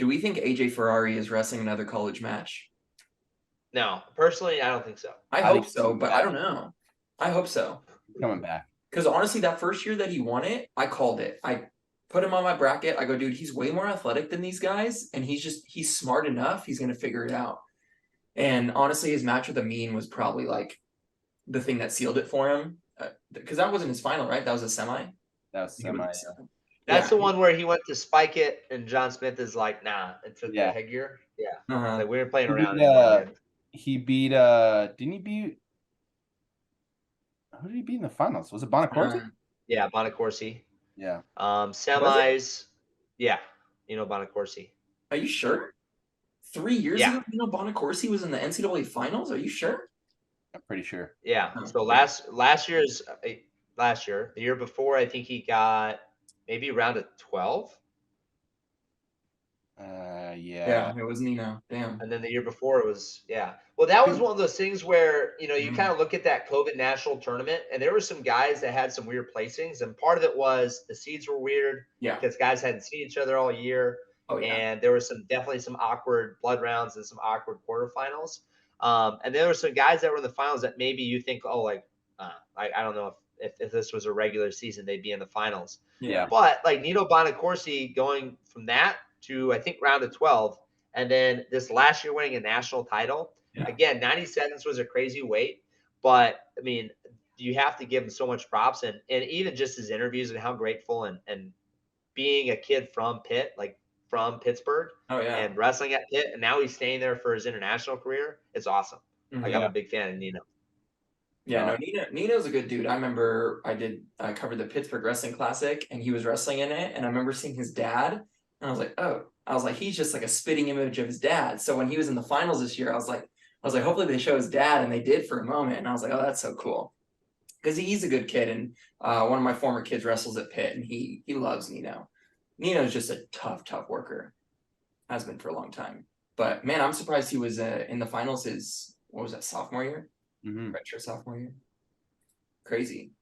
Do we think AJ Ferrari is wrestling another college match? No, personally, I don't think so. I hope so, but I don't know. I hope so. Coming back. Because honestly, that first year that he won it, I called it. I put him on my bracket. I go, dude, he's way more athletic than these guys, and he's smart enough. He's gonna figure it out. And honestly, his match with Amin was probably like the thing that sealed it for him. Because that wasn't his final, right? That was a semi. That was semi. That's the one where he went to spike it, and John Smith is like, nah, and took the headgear. Yeah. Like, we were playing around anymore. He beat didn't he beat who did he beat in the finals? Was it Bonacorsi? Yeah, Bonacorsi. Yeah. Semis. Yeah. Bonacorsi. Are you sure? 3 years ago, Bonacorsi was in the NCAA finals? Are you sure? I'm pretty sure. Yeah. So last year, the year before, I think he got maybe round of 12. Yeah, it was Nino. Damn. And then the year before it was, Well, that was one of those things where, you kind of look at that COVID national tournament, and there were some guys that had some weird placings. And part of it was the seeds were weird because guys hadn't seen each other all year. Oh, yeah. And there was definitely some awkward blood rounds and some awkward quarterfinals. And there were some guys that were in the finals that maybe you think, I don't know if this was a regular season, they'd be in the finals. Yeah. But like Nino Bonacorsi going from that to I think round of 12, and then this last year winning a national title. Yeah. Again, 97s was a crazy weight, but I mean, you have to give him so much props, and even just his interviews and how grateful and being a kid from Pitt, like from Pittsburgh, and wrestling at Pitt, and now he's staying there for his international career. It's awesome. Like I'm a big fan of Nino. Yeah, no, Nino's a good dude. I remember I covered the Pittsburgh Wrestling Classic, and he was wrestling in it, and I remember seeing his dad, and I was like, he's just like a spitting image of his dad. So when he was in the finals this year, I was like, hopefully they show his dad, and they did for a moment, and I was like, oh, that's so cool, because he's a good kid, and one of my former kids wrestles at Pitt, and he loves Nino. Nino's just a tough worker, has been for a long time. But man, I'm surprised he was in the finals his sophomore year. Redshirt sophomore year. Crazy.